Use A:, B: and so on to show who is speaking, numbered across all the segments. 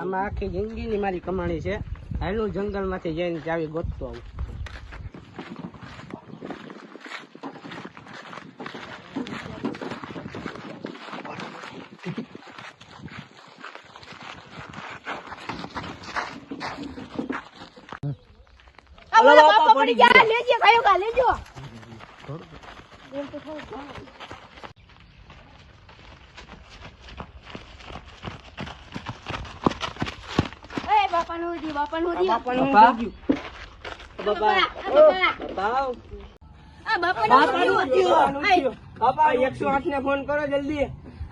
A: આમાં આખી જિંદગીની મારી કમાણી છે. હાલું જંગલમાંથી જઈને ચાવી ગોતતો આવું.
B: બાપા પડી ગયા. લેજો કયો કા લેજો. એ બાપા નું દી બાપા નું દી
A: બાપા
B: આ બાપા નું દી
A: બાપા 108 ને ફોન કરો જલ્દી.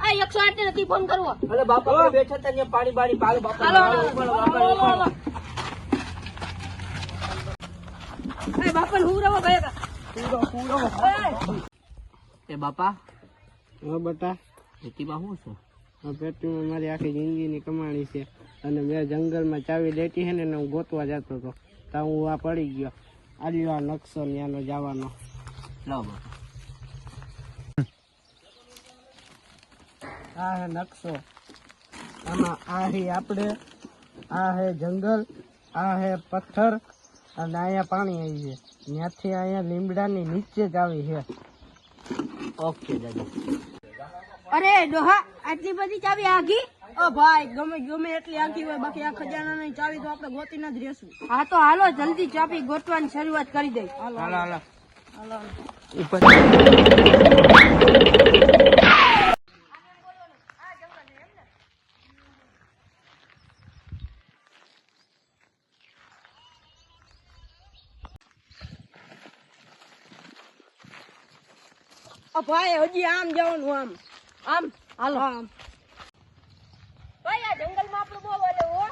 B: આ 108 ને નથી ફોન કરવો.
A: અરે બાપા બેઠા હતા ત્યાં પાણી બાણી પાલ બાપા.
B: હાલો એ બાપા નું હુરાવો ગયા
A: એ બાપા હા બટા ખેતીમાં શું છે? પેટીમાં મારી આખી જિંદગીની કમાણી છે અને મેં જંગલમાં ચાવી લેતી છે ને હું ગોતવા જતો હતો તો હું આ પડી ગયો. આ નકશો ત્યાંનો જવાનો. લાવો આ હે નકશો. આમાં આ હે આપણે, આ હે જંગલ, આ હે પથ્થર અને અહીંયા પાણી આવી છે. ત્યાંથી અહીંયા લીમડાની નીચે જ આવી છે. ઓકે દાદા.
B: અરે ડોહા આટલી બધી ચાવી આગી? ઓ ભાઈ ગમે ગમે એટલી આગી હોય બાકી આ ખજાનાની ચાવી તો આપણે ગોતીને જ રહેશું. હા તો હાલો જલ્દી ચાવી ગોતવાની શરૂઆત કરી દઈ. હાલો
A: હાલો
B: હાલો
A: ઉપર.
B: ભાઈ હજી આમ જવાનું આમ આમ હાલો આમ. ભાઈ આ જંગલમાં આપણું બહુ વાલે હો.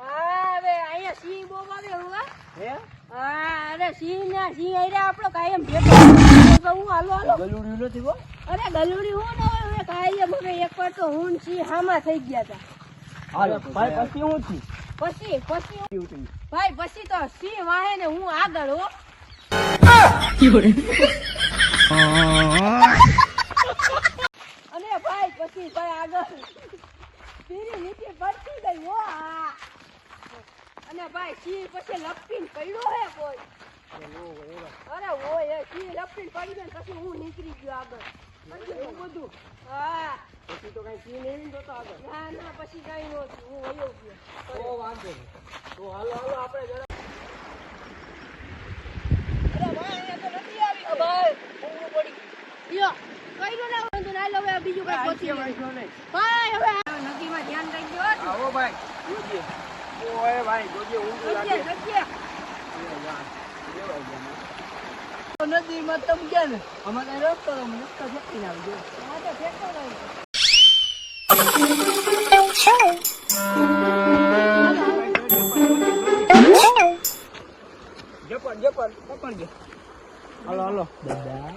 B: હા હવે અહીંયા સિંહ બહુ આવે હો. હા અરે સિંહ આયરા આપણો કાયમ ભેગો. હું હાલો હાલો.
A: ગલુડી નથી હો.
B: અરે ગલુડી હું ન હોય હવે કાયમ. હવે એકવાર તો હું સિંહ હામાં થઈ ગયા હતા.
A: હાલો ભાઈ પછી હું છું.
B: પછી ભાઈ પછી તો સિંહ વાહે ને હું આગળ હો. અને ભાઈ પછી ભાઈ આગળ પીરી નીચે પડતી ગઈ હો. અને ભાઈ સિંહ પછી લપટીને પડ્યો હે કોઈ. અરે ઓય સિંહ લપટીને પડી ગયો પછી હું નીકળી ગયો આગળ. પછી બધું હા
A: પછી તો કઈ સી નહીં જોતો આગળ.
B: ના ના પછી કઈ નહોતું. હું વયો ગયો.
A: તો વાંધો નહીં. તો હાલો હાલો આપણે જરા.
B: અરે ભાઈ અહીંયા તો નથી આવી. ભાઈ ઊંઘ પડી ગઈ. યો કઈ નો ના વાંધો ના. હવે બીજું કઈ ગોતી નહીં. ભાઈ હવે નદીમાં ધ્યાન રાખજો.
A: આવો ભાઈ જોજે. ઓય ભાઈ જોજે ઊંઘ લાગે. નદીમાં તમ ગયા ને અમારે રસ્તો મુક્ત શક્તિ ના આવજો.
B: હા તો ફેંકો નહીં.
A: જપર પકડજે. હાલો હાલો દાદા.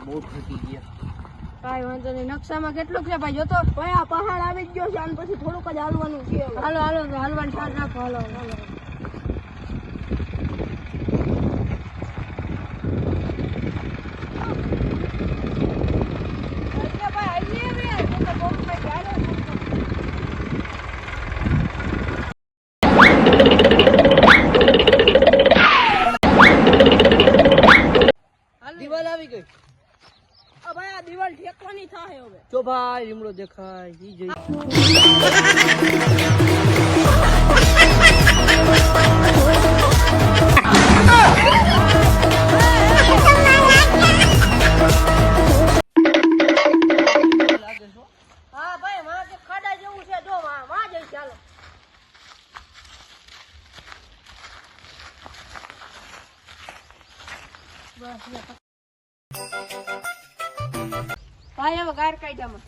A: બહુ થકી ગયા.
B: કાઈ વાંધો નહીં. નકશામાં કેટલું છે ભાઈ જોતો. ભાઈ આ પહાડ આવી જ ગયો છે. આને પછી થોડુંક જ હાલવાનું છે. હાલો હાલો તો હાલવાનું સાર રાખો. હાલો હાલો.
A: દિવાલ આવી ગઈ.
B: ભાઈ આ દિવાલ ઠેકવાની થાય હવે.
A: જો ભાઈ લીમડો દેખાય ઈ જઈ.
B: હા ભાઈ માં કે ખાડા જેવું છે. જો માં જઈ ચાલો. ભાઈ હવે ગાર કાઢ્યામાં.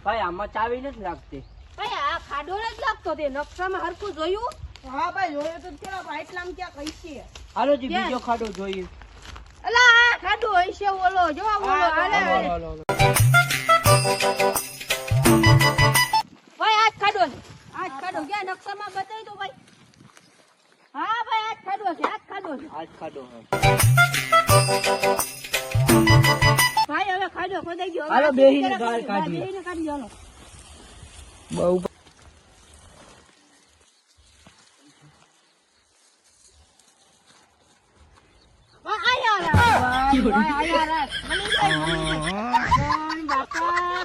A: ભાઈ આમાં ચાવી નથી લાગતી.
B: ભાઈ આ ખાડો જ લાગતો તે નકશામાં હરખું જોયું? હા ભાઈ જોયું તો કેવા ભાઈટલામ ક્યાં કઈ છે.
A: હાલો જી બીજો ખાડો જોઈએ.
B: અલા આ ખાડો હશે ઓલો જો ઓલો હાલે હાલે. ભાઈ
A: આજ ખાડો
B: ભાઈ હવે ખાડો ખોદાઈ ગયો.
A: હાલો, બેહીને બહાર કાઢીએ.
B: બેહીને કાઢી હાલો.
A: બહુ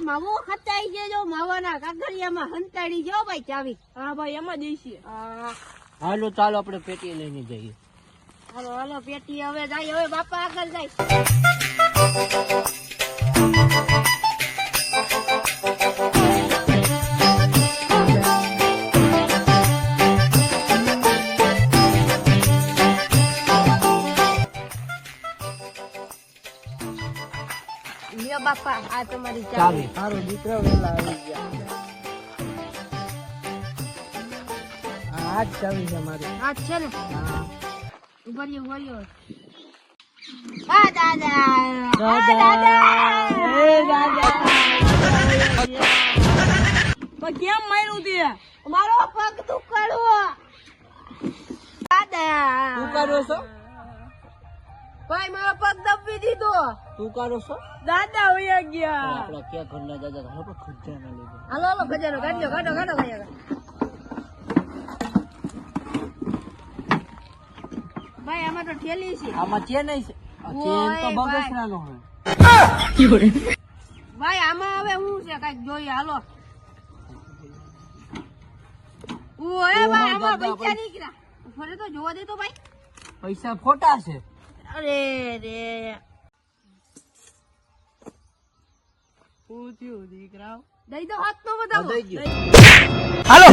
B: માવો ખતાઈ ગયો માવાના કાગળિયામાં હંતાડી ગયો ભાઈ ચાવી. હા ભાઈ એમાં જઈશે.
A: હાલો ચાલો આપણે પેટી લઈને જઈએ.
B: હાલો હાલો પેટી હવે જાય. હવે બાપા આગળ જાય. લ્યો બાપા આ તમારી ચાવી.
A: મારો દીકરો વેલા આવી ગયા. આ જ ચાવી છે મારી.
B: આ છે ને ઉભા રહ્યો. આ દાદા કેમ માર્યું તે? મારો પગ દુખાડવો. દાદા
A: તું કરો છો?
B: ભાઈ મારો પગ દબી દીધો.
A: તું કરો છો?
B: દાદા વયા ગયા.
A: આપણા ક્યાં ઘરના દાદા આપણે ખજાના લીધે.
B: હાલો હાલો ખજાનો કાઢો કાઢો કાઢો ભાઈ. ભાઈ આમાં તો ઠેલી છે.
A: આમાં ચેન છે. ચેન તો બગસરાનો હોય.
B: ભાઈ આમાં હવે શું છે કઈક જોઈએ. હાલો ઓય ભાઈ આમાં પૈસા નીકળ્યા. ફરે તો જોવા દે તો ભાઈ.
A: પૈસા ખોટા છે.
B: અરે રે
A: પૂછ્યું દીકરા.
B: દઈ દો હાથ તો બતાવો.
A: દઈ ગયો. હાલો.